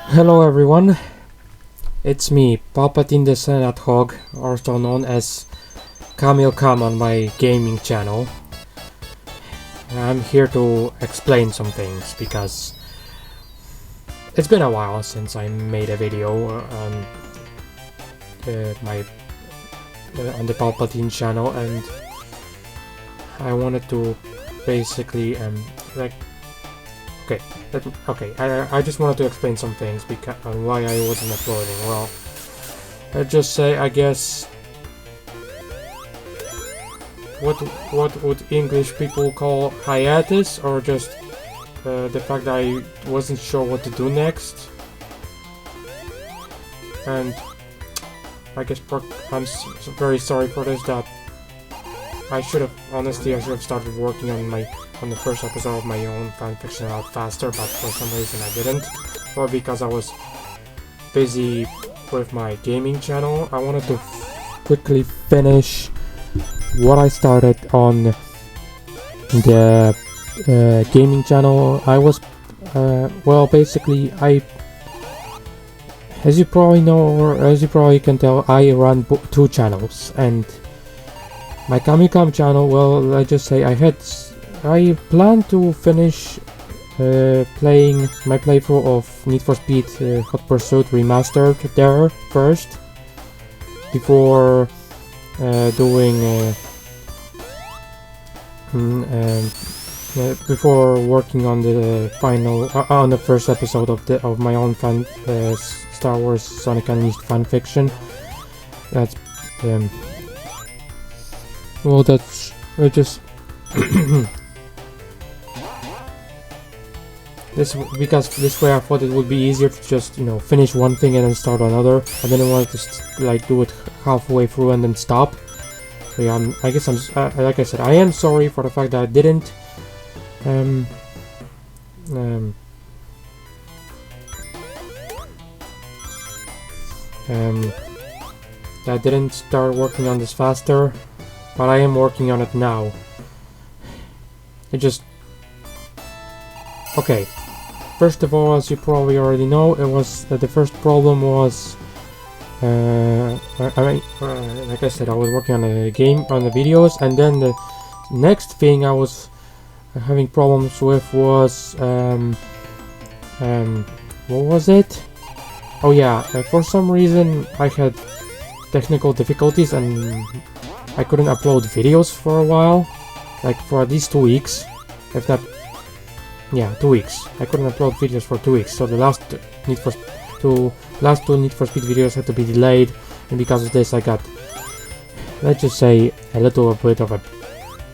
Hello everyone, it's me, Palpatine the Senate Hog, also known as Camille Cam on my gaming channel. I'm here to explain some things because it's been a while since I made a video on on the Palpatine channel, and I wanted to basically I just wanted to explain some things on why I wasn't uploading. Well, let's just say, I guess, what would English people call hiatus, or just the fact that I wasn't sure what to do next. And I guess I'm very sorry for this. That I should have started working on the first episode of my own fanfiction a lot faster, but for some reason I didn't. Or because I was busy with my gaming channel. I wanted to quickly finish what I started on the gaming channel. I was, basically, as you probably know, or as you probably can tell, I run two channels, and my Kamikam channel, well, let's just say I plan to finish playing my playthrough of Need for Speed Hot Pursuit Remastered there first, before before working on the final, on the first episode of my own Star Wars Sonic Unleashed fanfiction. That's well, that's just because this way I thought it would be easier to just, finish one thing and then start another. I didn't want to do it halfway through and then stop. So yeah, like I said, I am sorry for the fact that I didn't that I didn't start working on this faster, but I am working on it now. Okay. First of all, as you probably already know, it was the first problem was, like I said, I was working on the videos, and then the next thing I was having problems with was, what was it? Oh yeah, for some reason I had technical difficulties and I couldn't upload videos for a while, like for at least 2 weeks, if not. Yeah, 2 weeks. I couldn't upload videos for 2 weeks, so the last two Need for Speed videos had to be delayed, and because of this I got, let's just say, a little bit of a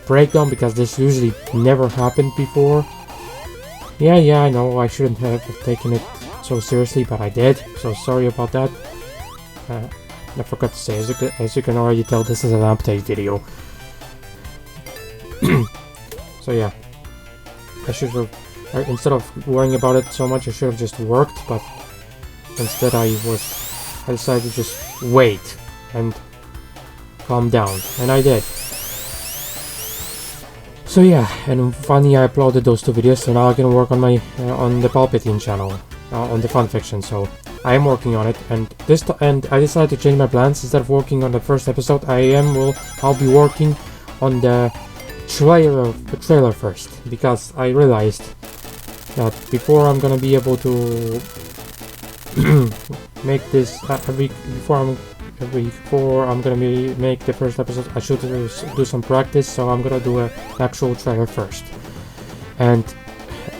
breakdown, because this usually never happened before. Yeah, I know I shouldn't have taken it so seriously, but I did, so sorry about that. I forgot to say, as you can already tell, this is an update video. So yeah, I should have, instead of worrying about it so much, I should have just worked, but instead I decided to just wait and calm down, and I did. So yeah, and finally I uploaded those 2 videos, so now I can work on my on the Palpatine channel, on the fanfiction. So I am working on it, and I decided to change my plans. Instead of working on the first episode, I'll be working on the trailer first, because I realized that before I'm gonna be able to make this before I'm gonna make the first episode, I should do some practice. So I'm gonna do an actual trailer first. And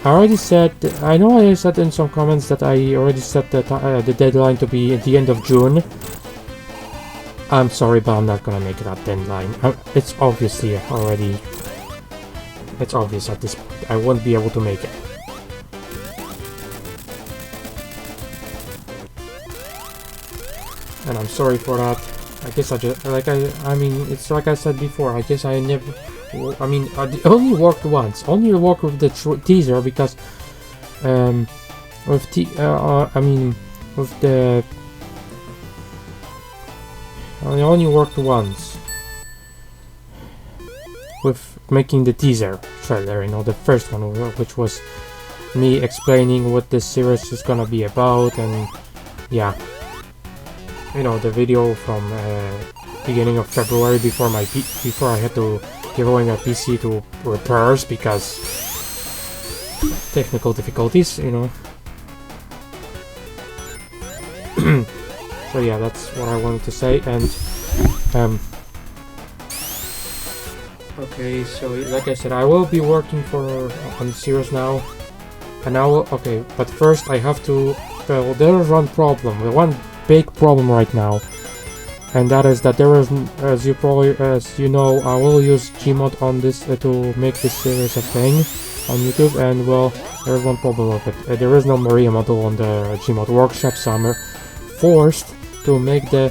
I already said, I know I said in some comments that I already set the deadline to be at the end of June. I'm sorry, but I'm not gonna make that deadline. It's obvious at this point. I won't be able to make it. And I'm sorry for that. I guess it's like I said before, I guess I only worked once. Only worked with the teaser, because I only worked once with making the teaser trailer, the first one, which was me explaining what this series is gonna be about, and yeah, you know, the video from beginning of February before before I had to give away my PC to repairs because technical difficulties, you know. So yeah, that's what I wanted to say. And okay, so like I said, I will be working on the series now, and I will. Okay, but first I have to. Well, there is one problem. One big problem right now, and that is that there is, as you know, I will use Gmod on this to make this series a thing on YouTube, and well, there is one problem with it. There is no Maria model on the Gmod workshop, so I'm forced to make the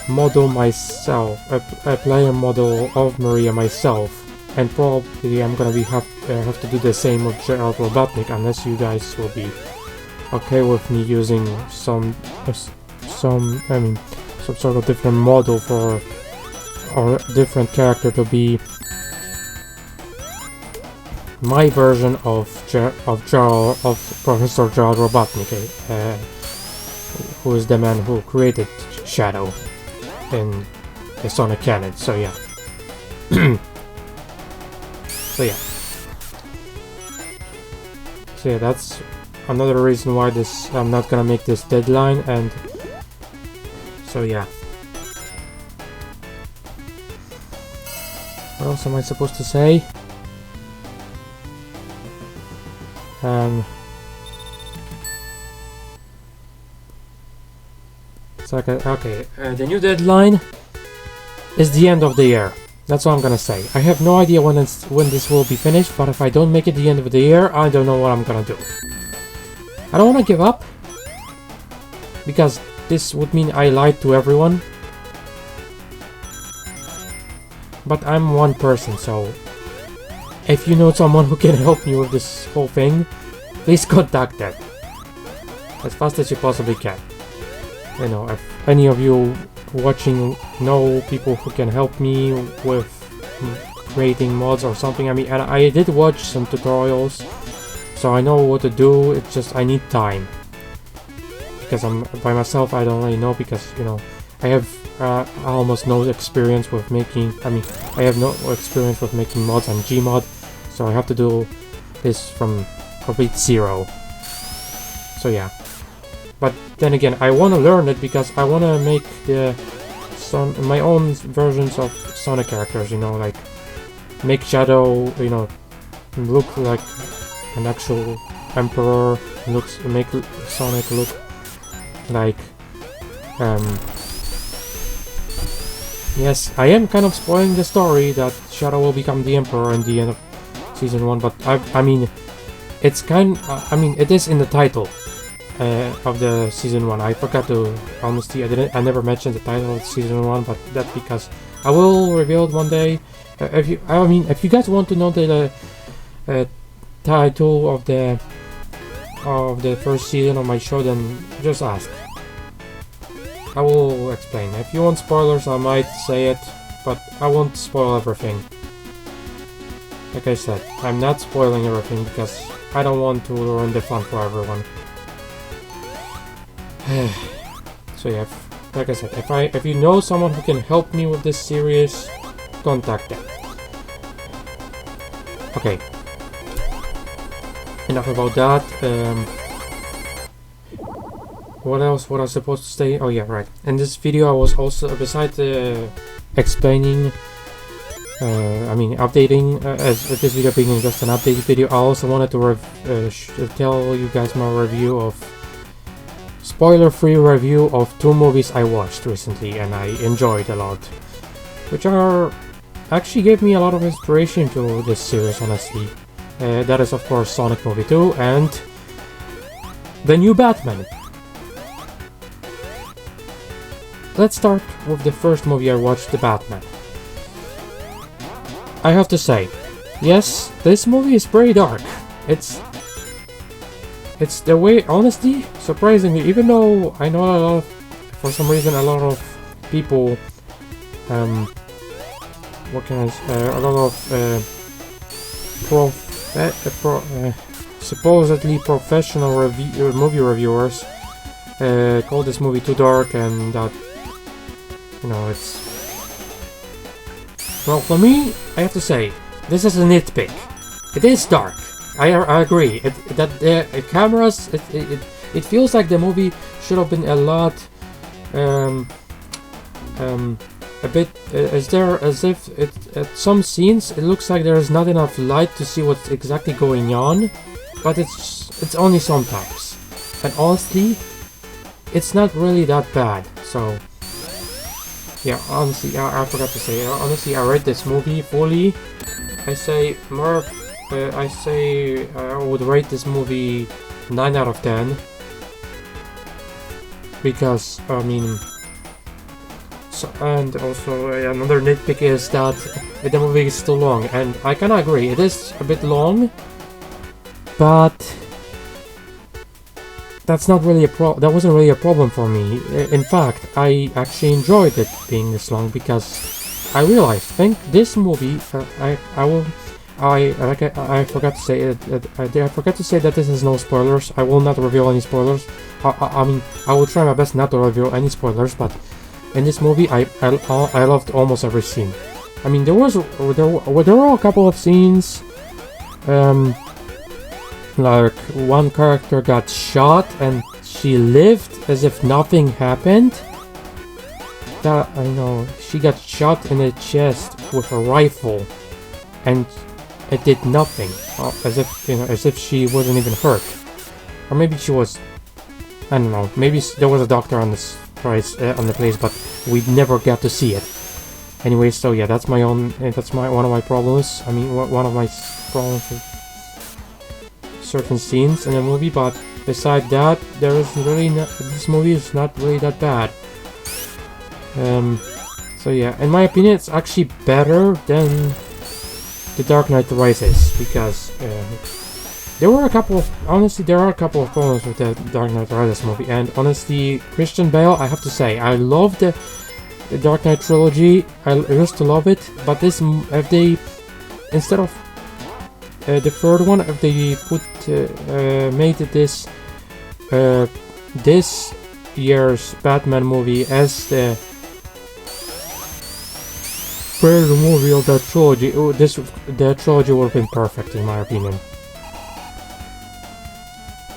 model myself, a player model of Maria myself, and probably I'm gonna have to do the same with Gerald Robotnik, unless you guys will be okay with me using some sort of different model or different character to be my version of Professor Gerald Robotnik, who is the man who created Shadow in the Sonic canon. So yeah. So yeah, that's another reason why I'm not gonna make this deadline, and so yeah. What else am I supposed to say? It's like the new deadline is the end of the year. That's all I'm gonna say. I have no idea when this will be finished, but if I don't make it the end of the year, I don't know what I'm gonna do. I don't want to give up, because this would mean I lied to everyone. But I'm one person, so if you know someone who can help me with this whole thing, please contact them as fast as you possibly can. You know, if any of you watching know people who can help me with creating mods or something, I mean, and I did watch some tutorials, so I know what to do. It's just I need time, because I'm by myself. I don't really know, because you know I have almost no experience with making. I mean, I have no experience with making mods on Gmod, so I have to do this from complete zero. So yeah, but then again, I want to learn it because I want to make my own versions of Sonic characters. You know, like make Shadow, you know, look like an actual Emperor, make Sonic look like yes, I am kind of spoiling the story that Shadow will become the Emperor in the end of season 1, but I mean it's it is in the title of the season 1. I forgot to, honestly, I never mentioned the title of season 1, but that's because I will reveal it one day. If you guys want to know the title of the first season of my show, then just ask. I will explain. If you want spoilers, I might say it, but I won't spoil everything. Like I said, I'm not spoiling everything because I don't want to ruin the fun for everyone. So yeah, like I said, if you know someone who can help me with this series, contact them. Okay. Enough about that. What else was I supposed to say? Oh yeah, right. In this video I was also, besides explaining, updating, as this video being just an updated video, I also wanted to tell you guys my review of, spoiler-free review of 2 movies I watched recently and I enjoyed a lot, which actually gave me a lot of inspiration to this series, honestly. That is of course Sonic Movie 2 and the new Batman. Let's start with the first movie I watched, The Batman. I have to say, yes, this movie is pretty dark. It's the way, honestly, surprisingly, even though I know for some reason a lot of people, supposedly professional movie reviewers call this movie too dark, and that, you know, it's... Well, for me, I have to say, this is a nitpick. It is dark. I agree. That the cameras, it feels like the movie should have been a lot, a bit, as if at some scenes it looks like there is not enough light to see what's exactly going on, but it's only sometimes. And honestly, it's not really that bad. So yeah, honestly, I forgot to say. Honestly, I read this movie fully. I say I would rate this movie 9 out of 10. Because, I mean... So, and also, another nitpick is that the movie is too long. And I kinda agree, it is a bit long. But... That's not really that wasn't really a problem for me. In fact, I actually enjoyed it being this long because I realized, this movie, I forgot to say it. I forgot to say that this is no spoilers. I will not reveal any spoilers. I mean, I will try my best not to reveal any spoilers. But in this movie, I loved almost every scene. I mean, there were a couple of scenes, like one character got shot and she lived as if nothing happened. That, I know, she got shot in the chest with a rifle, and it did nothing, as if, you know, as if she wasn't even hurt. Or maybe she was, I don't know, maybe there was a doctor on this place, but we never got to see it. Anyway, so yeah, that's one of my problems. I mean, one of my problems with certain scenes in the movie, but beside that, there is really this movie is not really that bad. So yeah, in my opinion, it's actually better than The Dark Knight Rises, because there are a couple of problems with the Dark Knight Rises movie, and honestly, Christian Bale, I have to say, I love the Dark Knight trilogy. I used to love it, but this, if they, instead of the third one, if they made this this year's Batman movie as the third movie of that trilogy, the trilogy would have been perfect in my opinion.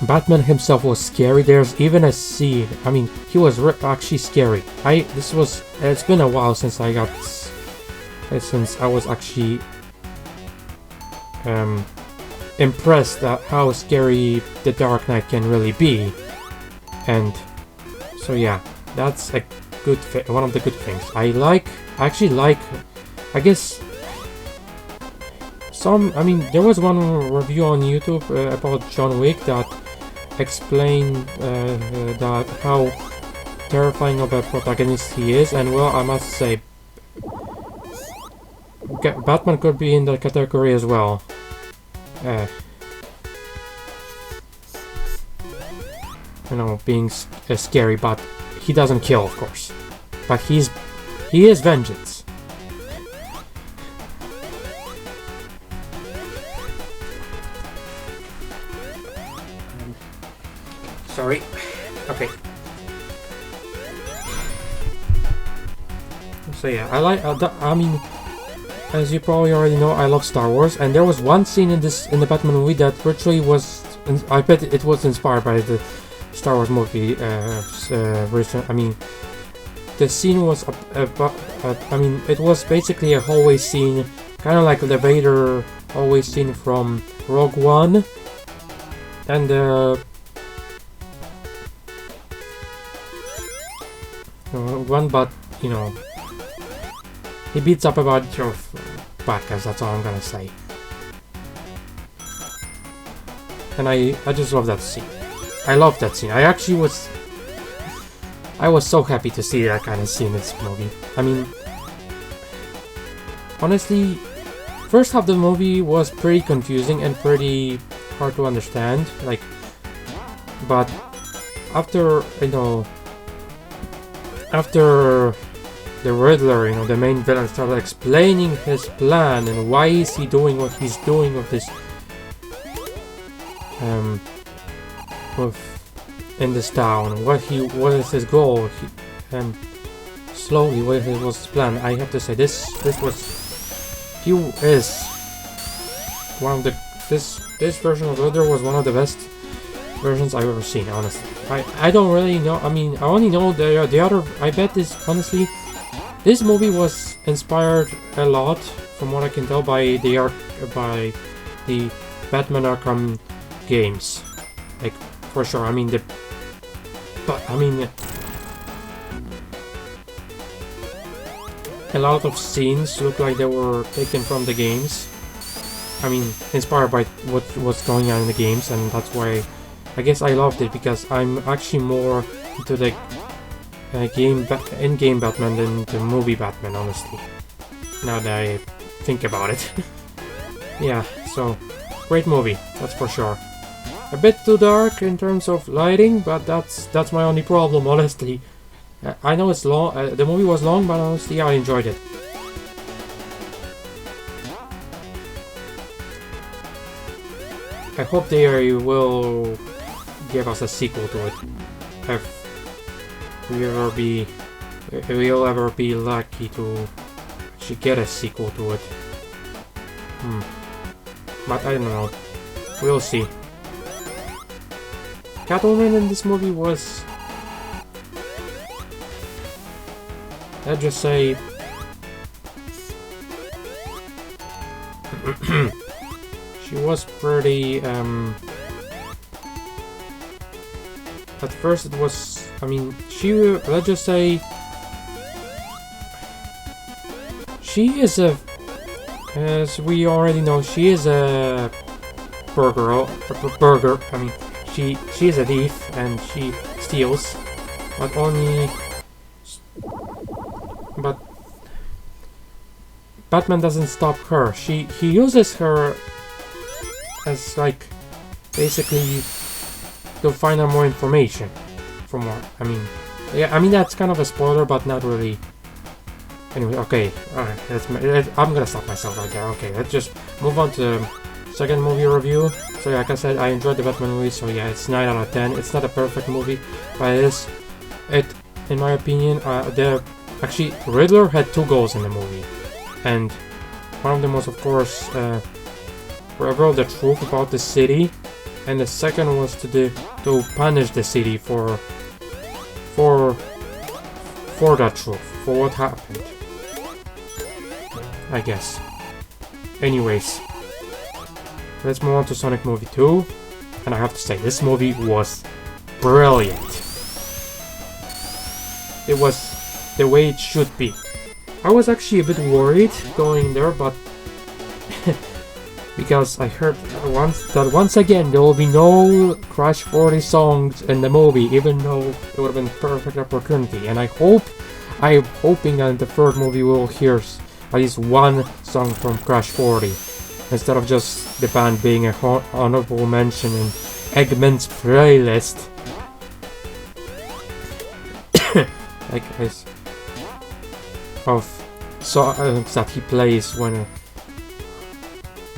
Batman himself was scary. There's even a scene, I mean, he was actually scary. It's been a while since I was actually impressed at how scary the Dark Knight can really be. And so yeah, that's a good one of the good things. I actually like, I guess, I mean, there was one review on YouTube about John Wick that explained that how terrifying of a protagonist he is, and well, I must say, Batman could be in that category as well. You know, being scary, but he doesn't kill, of course. But he is vengeance. Sorry. Okay. So yeah, I mean, as you probably already know, I love Star Wars, and there was one scene in the Batman movie that virtually was, I bet it was inspired by the Star Wars movie version. I mean, the scene was, I mean, it was basically a hallway scene, kind of like the Vader hallway scene from Rogue One, and one, but you know, he beats up a bunch of bad guys. That's all I'm gonna say. And I just love that scene. I love that scene. I was so happy to see that kind of scene in this movie. I mean, honestly, first half of the movie was pretty confusing and pretty hard to understand. Like, but after, you know, after the Riddler, you know, the main villain, started explaining his plan and why is he doing what he's doing with this with in this town. What is his goal? And slowly, what was his plan? I have to say, he is one of the this version of Riddler was one of the best versions I've ever seen. Honestly, I don't really know. I mean, I only know the other. I bet honestly, this movie was inspired a lot, from what I can tell, by the Batman Arkham games, like for sure. I mean a lot of scenes look like they were taken from the games. I mean, inspired by what's going on in the games, and that's why I guess I loved it, because I'm actually more into the in-game Batman than the movie Batman, honestly. Now that I think about it. Yeah, so great movie, that's for sure. A bit too dark in terms of lighting, but that's my only problem, honestly. I know it's long. The movie was long, but honestly, I enjoyed it. I hope they will give us a sequel to it. If we'll ever be lucky to actually get a sequel to it. But I don't know. We'll see. Catwoman in this movie was, let's just say, she was pretty, at first it was, I mean, let's just say, she is as we already know, she is a burger, I mean, she is a thief, and she steals, but Batman doesn't stop her. He uses her as, like, basically to find out more information from her. I mean, yeah, I mean that's kind of a spoiler, but not really. Anyway, okay, alright, I'm gonna stop myself right there. Okay, let's just move on to the second movie review. So like I said, I enjoyed the Batman movie, so yeah, it's 9 out of 10. It's not a perfect movie, but in my opinion, actually, Riddler had 2 goals in the movie. And one of them was, of course, reveal the truth about the city, and the second was to punish the city for that truth, for what happened, I guess. Anyways, let's move on to Sonic Movie 2, and I have to say, this movie was brilliant. It was the way it should be. I was actually a bit worried going there, but because I heard once again there will be no Crash 40 songs in the movie, even though it would have been a perfect opportunity. And I'm hoping that in the third movie we'll hear at least one song from Crash 40, instead of just the band being a honorable mention in Eggman's playlist. Like of songs that he plays when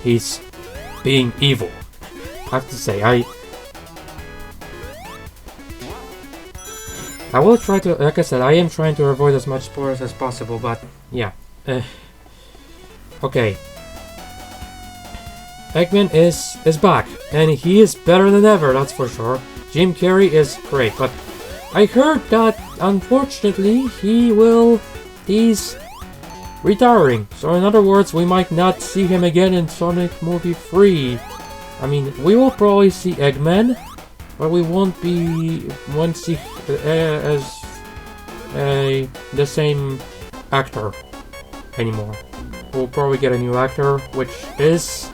he's being evil. I have to say, I will try to, like I said, I am trying to avoid as much spoilers as possible, but yeah. Okay. Eggman is back, and he is better than ever, that's for sure. Jim Carrey is great, but I heard that, unfortunately, he's retiring. So in other words, we might not see him again in Sonic Movie 3. I mean, we will probably see Eggman, but we won't see as the same actor anymore. We'll probably get a new actor, which is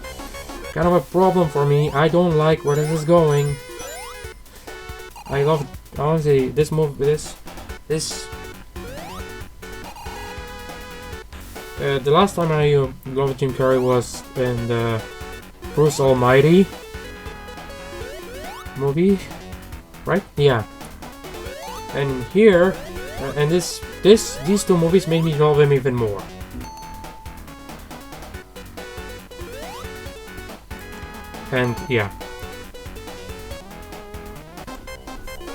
kind of a problem for me. I don't like where this is going. I love, honestly, this movie, the last time I loved Jim Carrey was in the Bruce Almighty movie, right? Yeah. And here, and these 2 movies made me love him even more. And yeah,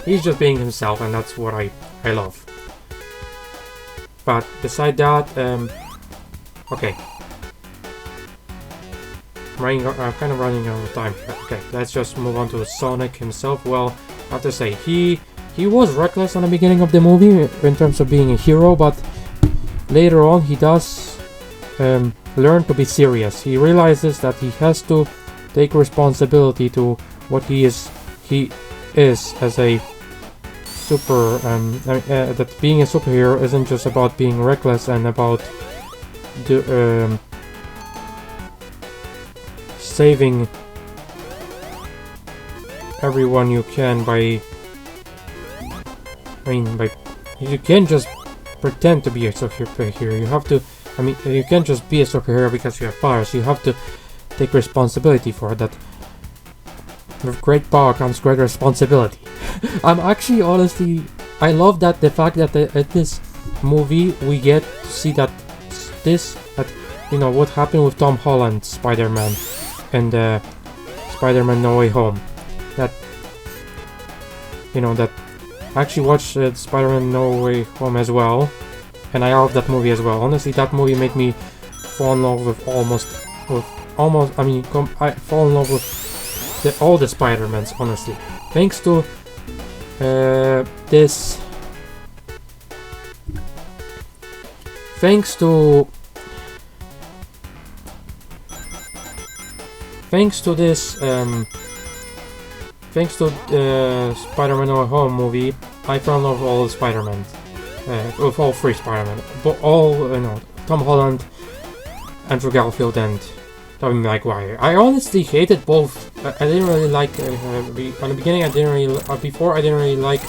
he's just being himself, and that's what I love. But beside that, okay. I'm kind of running out of time here. Okay, let's just move on to Sonic himself. Well, I have to say, he was reckless on the beginning of the movie in terms of being a hero, but later on he does learn to be serious. He realizes that he has to take responsibility to what he is as a super that being a superhero isn't just about being reckless and about saving everyone you can by you can't just pretend to be a superhero. You have to, you can't just be a superhero because you have powers. You have to take responsibility for that. With great power comes great responsibility. I'm actually honestly, I love that the fact that at this movie we get to see that what happened with Tom Holland Spider-Man and Spider-Man No Way Home. That I actually watched Spider-Man No Way Home as well, and I love that movie as well. Honestly, that movie made me fall in love with I fall in love with all the Spider-Mans, honestly. Thanks to this Spider-Man No Way Home movie, I fell in love with all the Spider-Man, with all three Spider-Man, but Tom Holland, Andrew Garfield, and Tobey Maguire. I honestly hated both. I didn't really like on the beginning. I didn't really like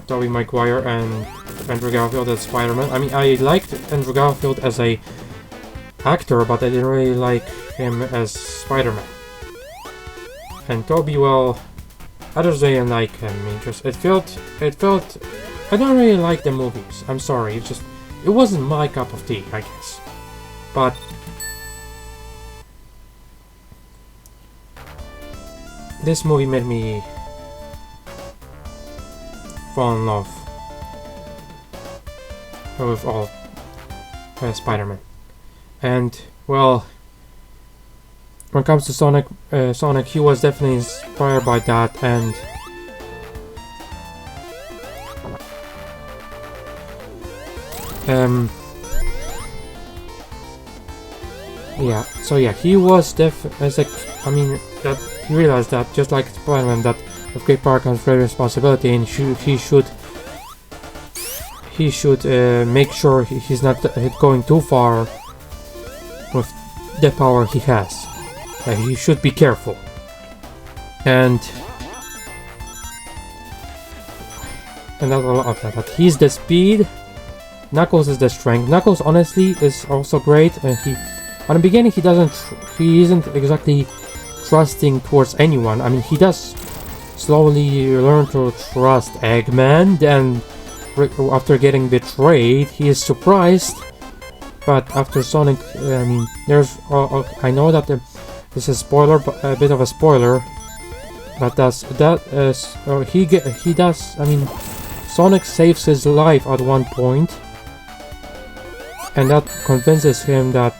Tobey Maguire and Andrew Garfield as Spider-Man. I liked Andrew Garfield as a actor, but I didn't really like him as Spider-Man. And Tobey, well, I just didn't like him. It felt. I don't really like the movies. I'm sorry. It wasn't my cup of tea, I guess. But this movie made me fall in love with all Spider-Man. And, well, when it comes to Sonic, he was definitely inspired by that, and he was he realized that just like Spider-Man, that with great power comes great responsibility, and he should make sure he's not going too far with the power he has. He should be careful. And that's a lot of that. But he's the speed, Knuckles is the strength. Knuckles honestly is also great, and on the beginning he isn't exactly trusting towards anyone. He does slowly learn to trust Eggman, then after getting betrayed he is surprised. But after Sonic, there's I know that this is a bit of a spoiler, but Sonic saves his life at one point, and that convinces him that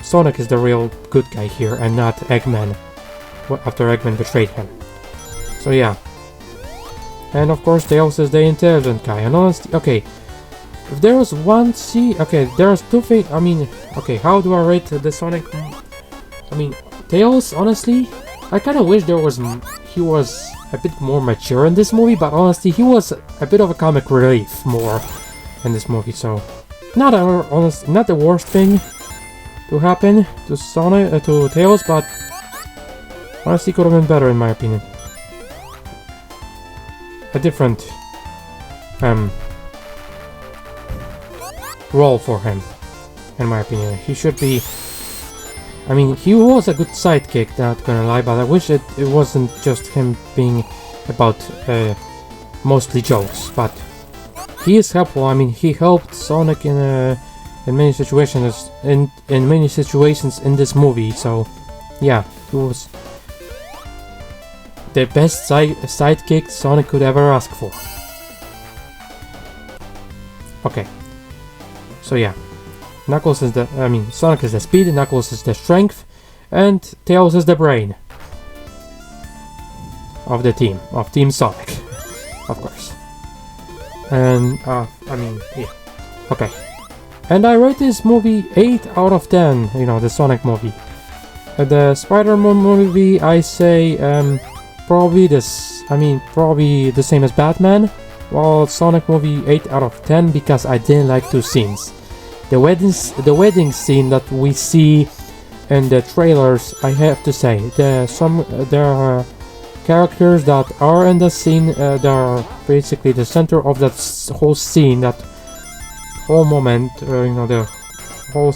Sonic is the real good guy here and not Eggman, after Eggman betrayed him. So yeah. And of course Tails is the intelligent guy, and honestly, okay, if there was one there's two things. How do I rate the Sonic? Tails, honestly, I kind of wish he was a bit more mature in this movie, but honestly, he was a bit of a comic relief more in this movie, so not the worst thing to happen to to Tails, but honestly could have been better in my opinion. A different role for him, in my opinion. He should be. He was a good sidekick, not gonna lie, but I wish it wasn't just him being about mostly jokes. But he is helpful. He helped Sonic in many situations in this movie. So yeah, he was the best sidekick Sonic could ever ask for. Okay. So yeah. Knuckles is Sonic is the speed, Knuckles is the strength, and Tails is the brain of the team, of Team Sonic, of course. And, yeah. Okay. And I rate this movie 8 out of 10, you know, the Sonic movie. The Spider-Man movie, I say, probably the same as Batman, while Sonic movie 8 out of 10 because I didn't like two scenes. The wedding scene that we see in the trailers, I have to say, there are characters that are in the scene that are basically the center of that whole scene, that whole moment, you know, the whole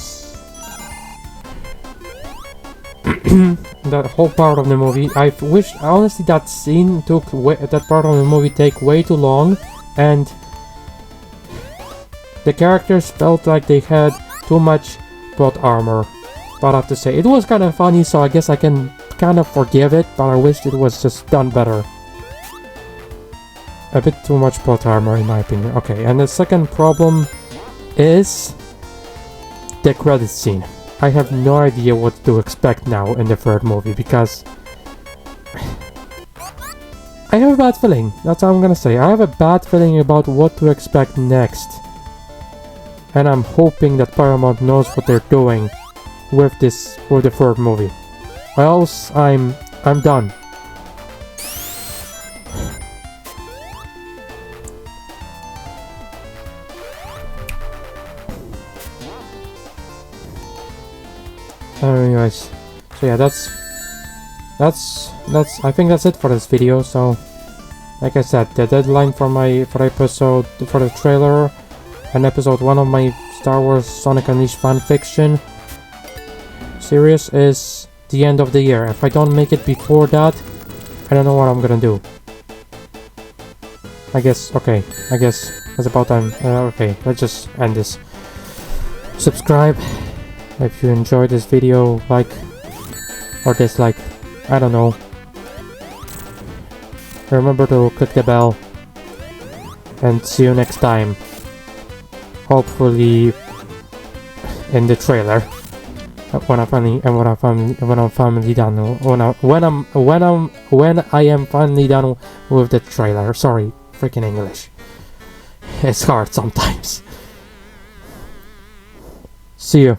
that whole part of the movie. I wish honestly that scene that part of the movie take way too long, and the characters felt like they had too much plot armor. But I have to say, it was kind of funny, so I guess I can kind of forgive it, but I wish it was just done better. A bit too much plot armor in my opinion. Okay, and the second problem is the credit scene. I have no idea what to expect now in the third movie, because I have a bad feeling. That's all I'm gonna say. I have a bad feeling about what to expect next. And I'm hoping that Paramount knows what they're doing with the third movie. Or else I'm done. Anyways, so yeah, that's I think that's it for this video. So, like I said, the deadline for the trailer and episode 1 of my Star Wars Sonic Unleashed fanfiction series is the end of the year. If I don't make it before that, I don't know what I'm gonna do. I guess it's about time. Okay, let's just end this. Subscribe if you enjoyed this video, like or dislike, I don't know. Remember to click the bell, and see you next time. Hopefully in the trailer. When I am finally done. When I am finally done with the trailer. Sorry, freaking English. It's hard sometimes. See you.